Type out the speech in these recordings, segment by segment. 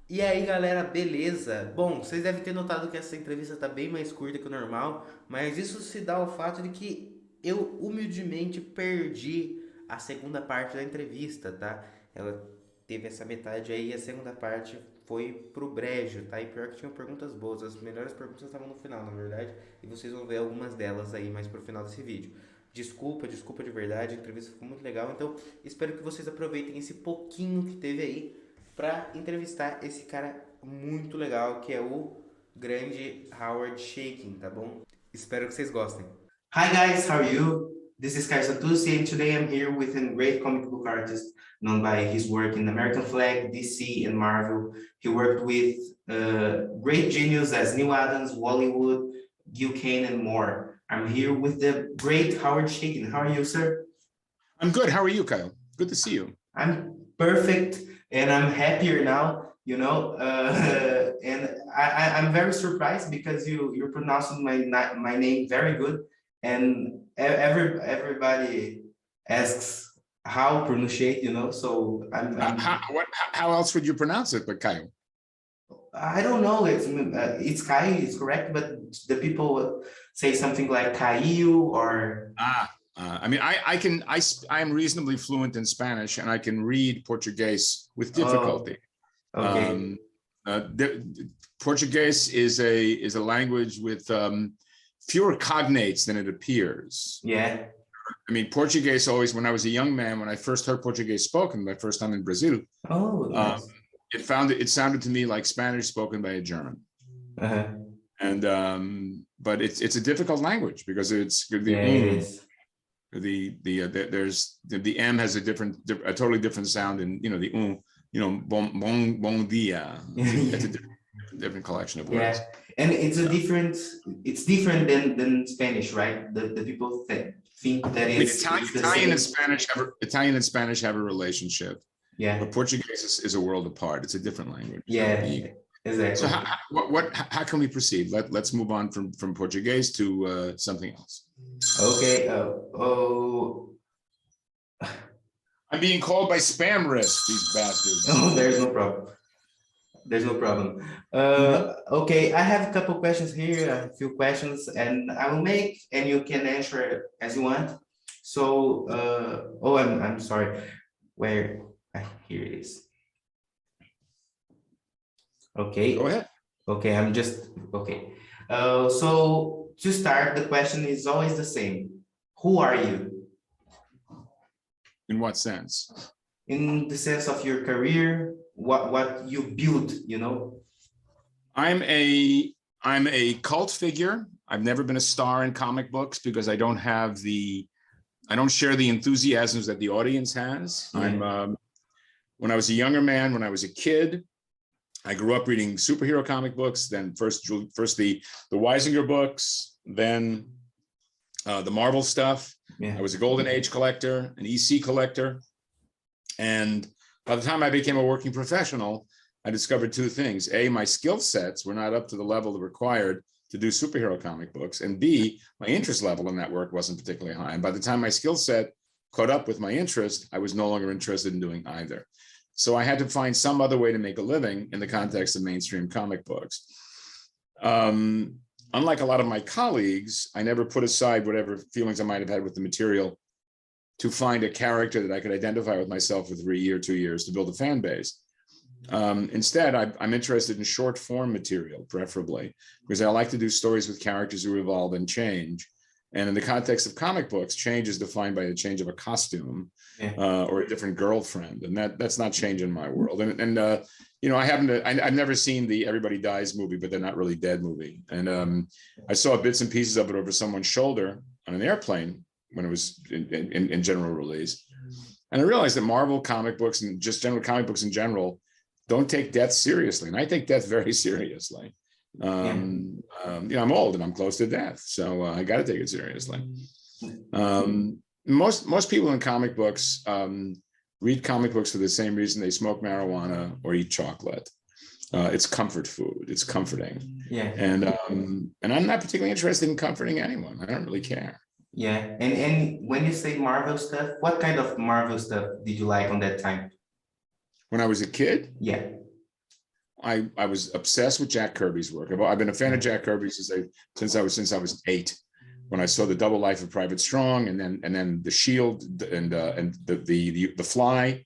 E aí, galera, beleza? Bom, vocês devem ter notado que essa entrevista tá bem mais curta que o normal, mas isso se dá ao fato de que eu humildemente perdi a segunda parte da entrevista, tá? Ela teve essa metade aí e a segunda parte foi pro brejo, tá? E pior que tinham perguntas boas, as melhores perguntas estavam no final, na verdade, e vocês vão ver algumas delas aí mais pro final desse vídeo. Desculpa, desculpa de verdade, a entrevista ficou muito legal, então espero que vocês aproveitem esse pouquinho que teve aí para entrevistar esse cara muito legal que é o grande Howard Chaykin, tá bom? Espero que vocês gostem. Hi guys, how are you? This is Kaiser and today I'm here with a great comic book artist known by his work in American Flag, DC, and Marvel. He worked with great genius as Neal Adams, Wally Wood, Gil Kane, and more. I'm here with the great Howard Chaykin. How are you, sir? I'm good. How are you, Kyle? Good to see you. I'm perfect and I'm happier now, you know. And I'm very surprised because you're pronouncing my name very good, and everybody asks how pronounce it, you know. So How else would you pronounce it, but Kyle? I don't know. It's Kai, it's correct, but the people say something like Caio or I mean, I am reasonably fluent in Spanish, and I can read Portuguese with difficulty. Okay. Portuguese is a language with fewer cognates than it appears. Yeah. I mean, Portuguese always, when I was a young man, when I first heard Portuguese spoken, my first time in Brazil, Oh, nice. it sounded to me like Spanish spoken by a German. Uh-huh. And but it's a difficult language because it's the Yeah, it is. There's the M has a totally different sound, and the bon dia. It's a different collection of words. Yeah, and it's different than Spanish, right? The people think that I mean, it's Italian and Spanish have a relationship. Yeah, But Portuguese is a world apart. It's a different language. yeah, exactly. So how can we proceed? Let's move on from Portuguese to something else. Okay. I'm being called by spam risk, these bastards. Oh, there's no problem. There's no problem. Okay, I have a couple questions here, a few questions, and I will make, and you can answer as you want. So, I'm sorry. Where? Here it is. Okay. Go ahead. Okay, okay. So to start, the question is always the same. Who are you? In what sense? In the sense of your career, what you build, you know? I'm a cult figure. I've never been a star in comic books because I don't share the enthusiasms that the audience has. Yeah. When I was a younger man, when I was a kid, I grew up reading superhero comic books, then first the Weisinger books, then the Marvel stuff. Yeah. I was a Golden Age collector, an EC collector. And by the time I became a working professional, I discovered two things. A, my skill sets were not up to the level required to do superhero comic books. And B, my interest level in that work wasn't particularly high. And by the time my skill set caught up with my interest, I was no longer interested in doing either. So I had to find some other way to make a living in the context of mainstream comic books. Unlike a lot of my colleagues, I never put aside whatever feelings I might have had with the material to find a character that I could identify with myself for 3 years, 2 years to build a fan base. Instead, I'm interested in short form material, preferably, because I like to do stories with characters who evolve and change. And in the context of comic books, change is defined by a change of a costume, yeah, or a different girlfriend, and that's not change in my world. And I've never seen the Everybody Dies movie, but they're not really dead movie. And I saw bits and pieces of it over someone's shoulder on an airplane when it was in general release. And I realized that Marvel comic books and just general comic books in general don't take death seriously. And I take death very seriously. I'm old and I'm close to death, so I got to take it seriously. Most people in comic books read comic books for the same reason they smoke marijuana or eat chocolate. It's comfort food. It's comforting. Yeah. And I'm not particularly interested in comforting anyone. I don't really care. Yeah. And when you say Marvel stuff, what kind of Marvel stuff did you like on that time? When I was a kid? Yeah. I was obsessed with Jack Kirby's work. I've been a fan of Jack Kirby since I was 8, when I saw The Double Life of Private Strong, and then The Shield and the Fly.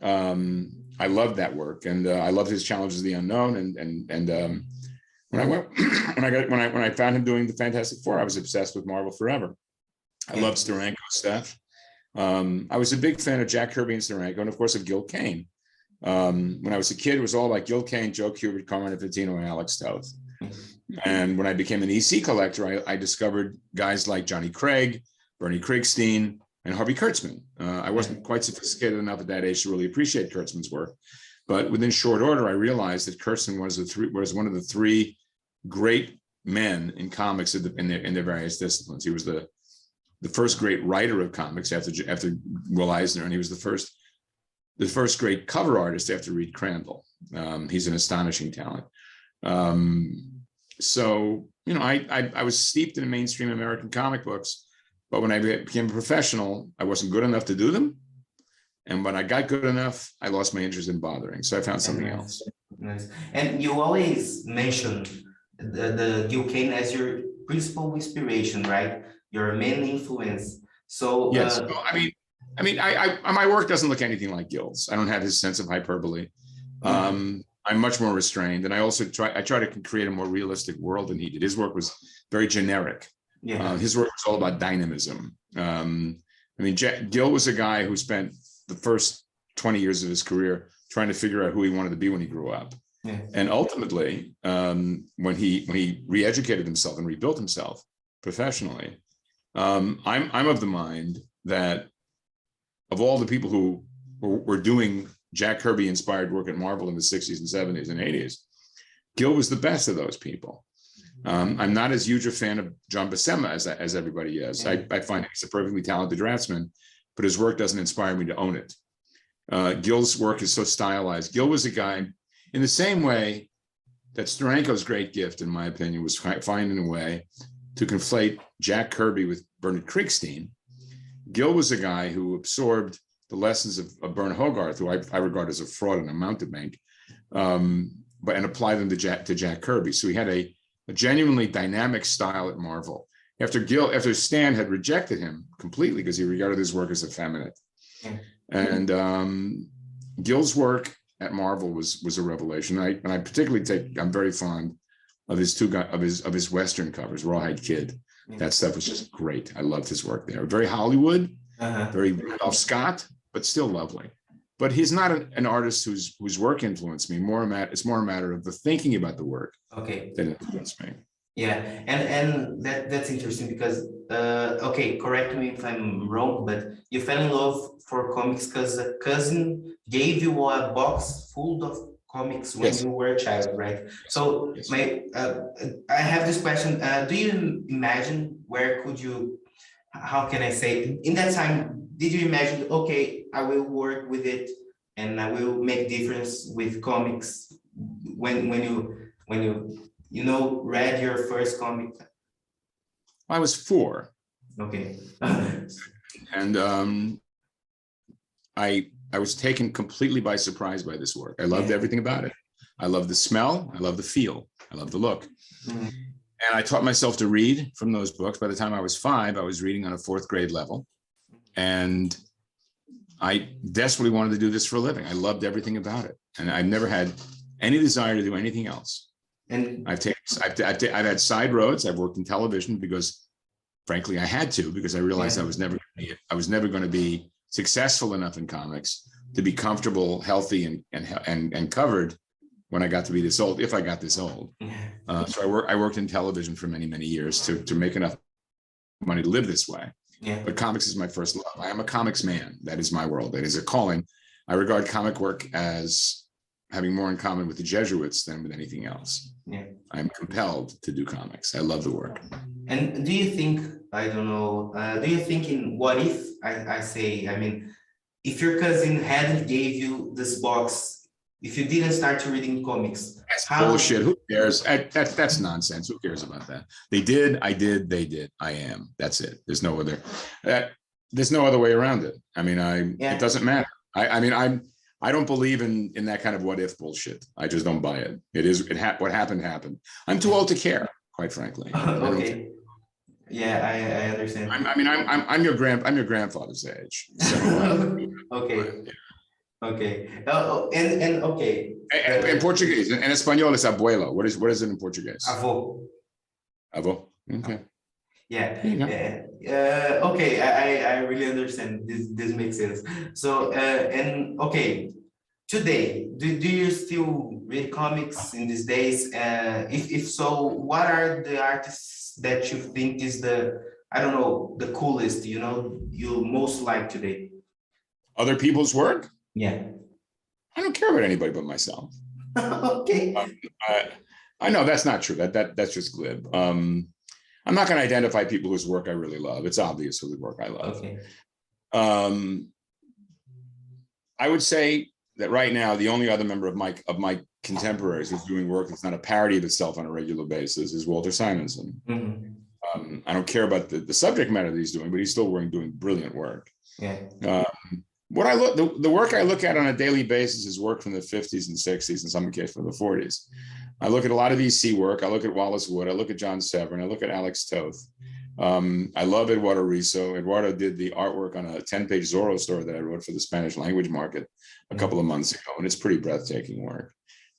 I loved that work, and I loved his Challenges of the Unknown. And when I found him doing the Fantastic Four, I was obsessed with Marvel forever. I loved Steranko's stuff. I was a big fan of Jack Kirby and Steranko, and of course of Gil Kane. When I was a kid, it was all like Gil Kane, Joe Kubert, Carmine Infantino, and Alex Toth. And when I became an EC collector, I discovered guys like Johnny Craig, Bernie Krigstein, and Harvey Kurtzman. I wasn't quite sophisticated enough at that age to really appreciate Kurtzman's work, but within short order, I realized that Kurtzman was one of the 3 great men in comics in their various disciplines. He was the first great writer of comics after Will Eisner, and he was the first great cover artist after Reed Crandall. He's an astonishing talent. So, you know, I was steeped in mainstream American comic books, but when I became a professional, I wasn't good enough to do them. And when I got good enough, I lost my interest in bothering. So I found something else. Nice. And you always mention the Gil Kane as your principal inspiration, right? Your main influence. So yes, my work doesn't look anything like Gil's. I don't have his sense of hyperbole. I'm much more restrained, and I also try to create a more realistic world than he did. His work was very generic. Yeah. His work was all about dynamism. Gil was a guy who spent the first 20 years of his career trying to figure out who he wanted to be when he grew up. Yeah. And ultimately, when he re-educated himself and rebuilt himself professionally, I'm of the mind that of all the people who were doing Jack Kirby inspired work at Marvel in the 60s and 70s and 80s, Gil was the best of those people. I'm not as huge a fan of John Buscema as everybody is. I find he's a perfectly talented draftsman, but his work doesn't inspire me to own it. Gil's work is so stylized. Gil was a guy, in the same way that Steranko's great gift, in my opinion, was finding a way to conflate Jack Kirby with Bernard Krigstein. Gil was a guy who absorbed the lessons of Bern Hogarth, who I regard as a fraud and a mountebank, and apply them to Jack Kirby. So he had a genuinely dynamic style at Marvel. After Stan had rejected him completely because he regarded his work as effeminate. And Gil's work at Marvel was a revelation. I particularly I'm very fond of his Western covers, Rawhide Kid. That stuff was just great. I loved his work there. Very Hollywood, very Randolph Scott, but still lovely. But he's not an artist whose work influenced me. It's more a matter of the thinking about the work that influenced me. Yeah, and that's interesting because correct me if I'm wrong, but you fell in love for comics because a cousin gave you a box full of comics when you were a child, right? So I have this question. Do you imagine how can I say, in that time, did you imagine, okay, I will work with it and I will make difference with comics when you read your first comic? I was 4. Okay. And I was taken completely by surprise by this work. I loved everything about it. I love the smell. I love the feel. I love the look. And I taught myself to read from those books. By the time I was 5, I was reading on a 4th grade level. And I desperately wanted to do this for a living. I loved everything about it. And I've never had any desire to do anything else. And I've had side roads. I've worked in television because, frankly, I had to, because I realized I was never going to be successful enough in comics to be comfortable, healthy, and covered when I got to be this old, if I got this old. So I worked in television for many, many years to make enough money to live this way. But comics is my first love. I am a comics man. That is my world. That is a calling. I regard comic work as having more in common with the Jesuits than with anything else. I'm compelled to do comics. I love the work. And do you think, I don't know, do you think in what if, if your cousin hadn't gave you this box, if you didn't start reading comics? That's bullshit. Who cares? That's nonsense. Who cares about that? They did, I did, they did, I am. That's it. There's no other way around it. It doesn't matter. I don't believe in that kind of what if bullshit. I just don't buy it. What happened. I'm too old to care, quite frankly. Okay. Yeah, I understand. I'm your grandfather's age. So, Okay. Okay. And okay. In Portuguese, in Espanol, it's abuelo. What is it in Portuguese? Avô. Avô. Okay. Yeah. There you go. Okay. I really understand. This makes sense. So and okay. Today, do you still read comics in these days? If so, what are the artists that you think is the coolest, you most like today? Other people's work? Yeah. I don't care about anybody but myself. Okay. I know that's not true. That's just glib. I'm not going to identify people whose work I really love. It's obvious whose work I love. Okay. I would say that right now, the only other member of my contemporaries who's doing work that's not a parody of itself on a regular basis is Walter Simonson. Mm-hmm. I don't care about the subject matter that he's doing, but he's still doing brilliant work. Yeah. The work I look at on a daily basis is work from the 50s and 60s, in some cases from the 40s. I look at a lot of EC work. I look at Wally Wood. I look at John Severin. I look at Alex Toth. I love Eduardo Risso. Eduardo did the artwork on a 10-page Zorro story that I wrote for the Spanish language market a couple of months ago, and it's pretty breathtaking work.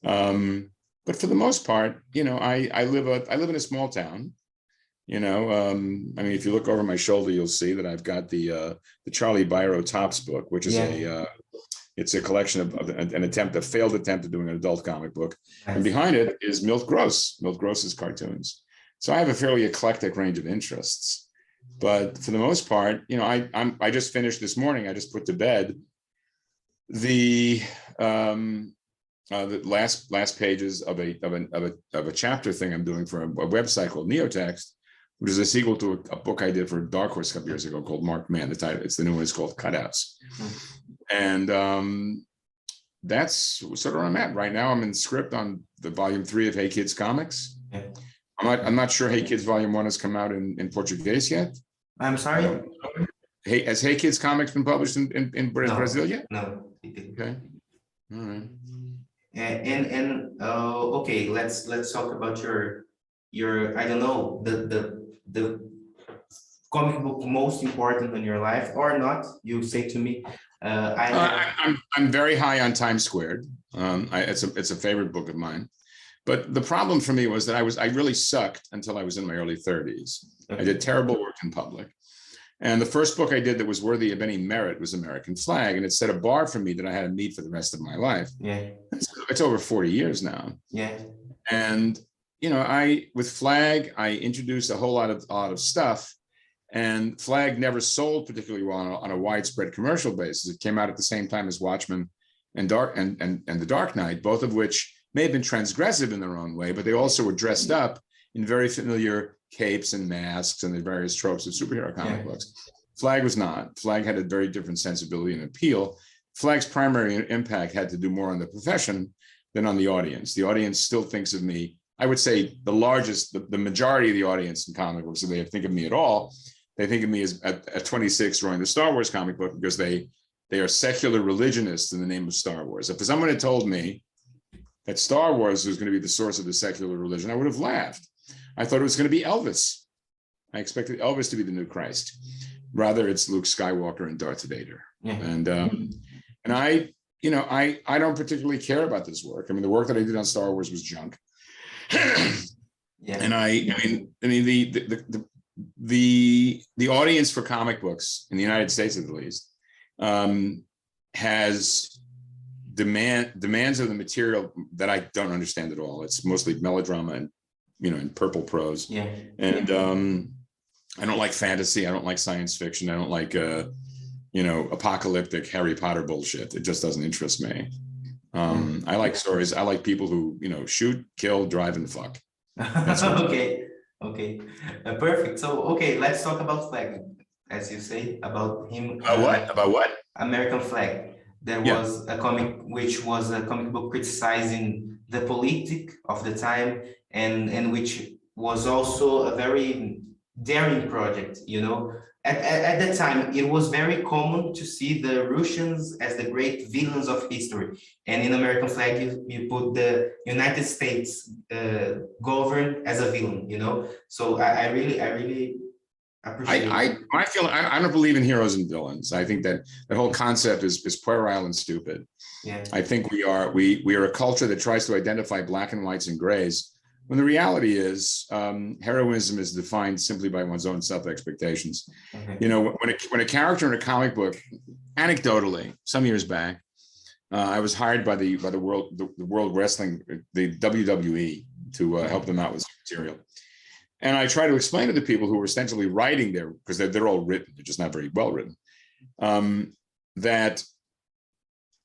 But for the most part, I live in a small town. If you look over my shoulder, you'll see that I've got the Charlie Biro Tops book, which is it's a collection of a failed attempt at doing an adult comic book. Nice. And behind it is Milt Gross's cartoons. So I have a fairly eclectic range of interests. But for the most part, I just finished this morning. I just put to bed the last pages of a chapter thing I'm doing for a website called Neotext, which is a sequel to a book I did for Dark Horse a couple years ago called Marked Man. It's the new one. It's called Cutouts. And that's sort of where I'm at right now. I'm in script on the volume 3 of Hey Kids Comics. Yeah. I'm not sure Hey Kids volume 1 has come out in Portuguese yet. I'm sorry. Has Hey Kids Comics been published in Brazil yet? No. Okay. All right. Okay, let's talk about your I don't know, the comic book most important in your life or not. You say to me. I'm very high on Times Squared. It's a favorite book of mine. But the problem for me was that I really sucked until I was in my early 30s. Okay. I did terrible work in public. And the first book I did that was worthy of any merit was American Flag. And it set a bar for me that I had to meet for the rest of my life. Yeah. It's over 40 years now. Yeah. And, with Flag, I introduced a whole lot of stuff. And Flag never sold particularly well on a widespread commercial basis. It came out at the same time as Watchmen and The Dark Knight, both of which may have been transgressive in their own way, but they also were dressed up in very familiar capes and masks and the various tropes of superhero comic books. Flag was not. Flag had a very different sensibility and appeal. Flag's primary impact had to do more on the profession than on the audience. The audience still thinks of me, I would say the majority of the audience in comic books, if they think of me at all, they think of me as at 26 drawing the Star Wars comic book because they are secular religionists in the name of Star Wars. If someone had told me that Star Wars was going to be the source of the secular religion, I would have laughed. I thought it was going to be Elvis. I expected Elvis to be the new Christ. Rather, it's Luke Skywalker and Darth Vader. Yeah. And I don't particularly care about this work. I mean, the work that I did on Star Wars was junk. Yeah. And the audience for comic books in the United States, at least, has demands of the material that I don't understand at all. It's mostly melodrama and in purple prose. Yeah. And I don't like fantasy. I don't like science fiction. I don't like apocalyptic Harry Potter bullshit. It just doesn't interest me. I like stories. I like people who shoot, kill, drive, and fuck. That's okay. Perfect. So let's talk about Flag, as you say, about him. About what? American Flag. There was a comic which was a comic book criticizing the politic of the time and which was also a very daring project, you know. At that time, it was very common to see the Russians as the great villains of history. And in American flag, you put the United States governed as a villain, you know. So I really appreciate it. I feel I don't believe in heroes and villains. I think that the whole concept is puerile and stupid. Yeah. I think we are a culture that tries to identify black and whites and grays, when the reality is heroism is defined simply by one's own self-expectations. Okay. You know, when a character in a comic book, anecdotally, some years back, I was hired by the World Wrestling, the WWE, to help them out with some material. And I try to explain to the people who were essentially writing there, because they're all written, they're just not very well written, that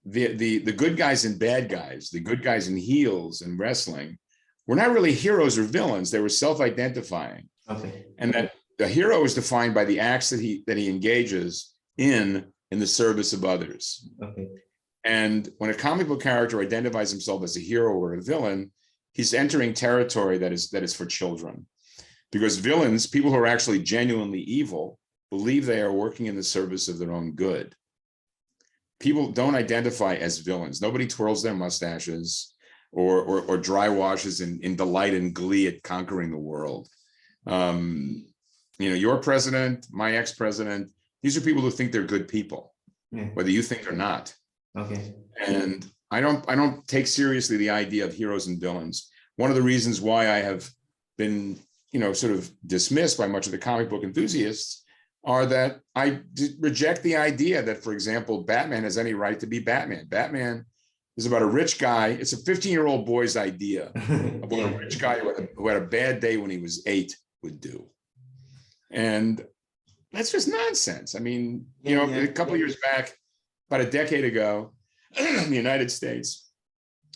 the good guys and bad guys, the good guys and heels in wrestling, were not really heroes or villains. They were self-identifying. Okay. And that the hero is defined by the acts that he engages in the service of others. Okay. And when a comic book character identifies himself as a hero or a villain, he's entering territory that is for children. Because villains, people who are actually genuinely evil, believe they are working in the service of their own good. People don't identify as villains. Nobody twirls their mustaches or dry washes in delight and glee at conquering the world. You know, your president, my ex-president, these are people who think they're good people, whether you think or not. Okay. And I don't take seriously the idea of heroes and villains. One of the reasons why I have been, you know, sort of dismissed by much of the comic book enthusiasts are that I reject the idea that, for example, Batman has any right to be Batman. Batman is about a rich guy. It's a 15-year-old boy's idea of what a rich guy who had a bad day when he was 8 would do. And that's just nonsense. I mean, you know, a couple of years back, about a decade ago, the United States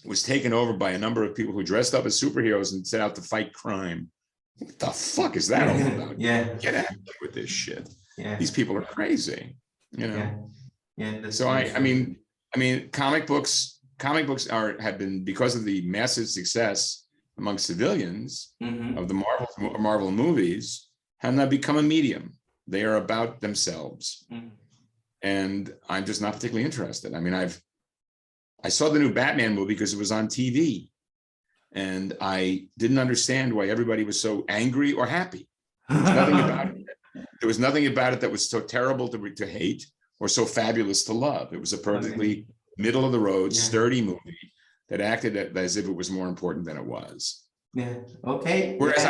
was taken over by a number of people who dressed up as superheroes and set out to fight crime. What the fuck is that all about? Get out of here with this shit. These people are crazy, you know. So I mean, comic books have been, because of the massive success among civilians of the Marvel movies, have now become a medium. They are about themselves, and I'm just not particularly interested. I mean, I saw the new Batman movie because it was on TV, and I didn't understand why everybody was so angry or happy. There was nothing about it that was so terrible to hate or so fabulous to love. It was a perfectly middle of the road, sturdy movie that acted as if it was more important than it was. Okay. Whereas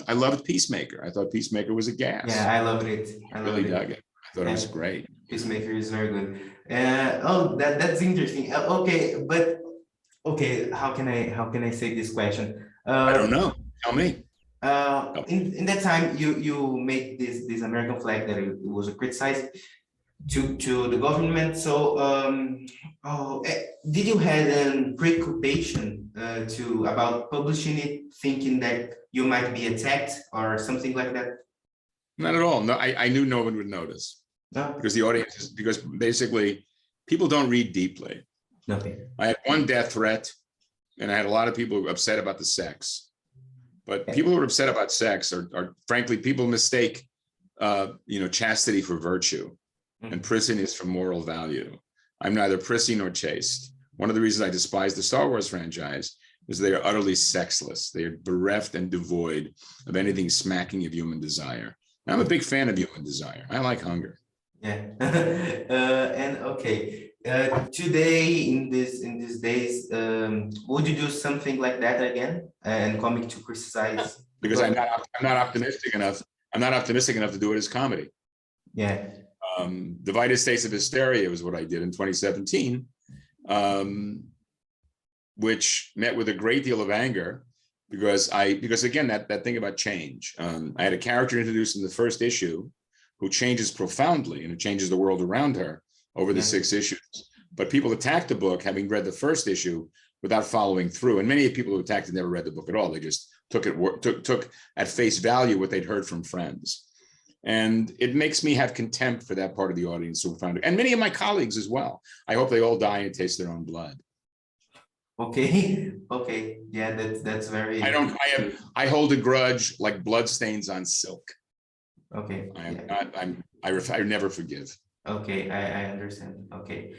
I loved Peacemaker. I thought Peacemaker was a gas. I loved it. I really dug it. I thought it was great. Peacemaker is very good. That's interesting. Okay, how can I say this question? I don't know. Tell me. In that time, you made this American flag that it was criticized to the government. So, did you have a preoccupation about publishing it, thinking that you might be attacked or something like that? Not at all. No, I knew no one would notice. No, because basically people don't read deeply. Okay. I had one death threat, and I had a lot of people upset about the sex. But people who are upset about sex are frankly, people mistake, chastity for virtue, and prissiness for moral value. I'm neither prissy nor chaste. One of the reasons I despise the Star Wars franchise is they are utterly sexless. They are bereft and devoid of anything smacking of human desire. And I'm a big fan of human desire. I like hunger. And okay. Today, in these days, would you do something like that again and comic to criticize? Because I'm not optimistic enough. I'm not optimistic enough to do it as comedy. Divided States of Hysteria was what I did in 2017, which met with a great deal of anger because again, that thing about change. I had a character introduced in the first issue who changes profoundly, and it changes the world around her over the 6 issues. But people attacked the book having read the first issue without following through. And many people who attacked it never read the book at all. They just took at face value what they'd heard from friends. And it makes me have contempt for that part of the audience who found it. And many of my colleagues as well. I hope they all die and taste their own blood. Okay. Okay. Yeah, that's very. I hold a grudge like bloodstains on silk. Okay. I am Yeah. not, I never forgive. Okay, I understand. Okay.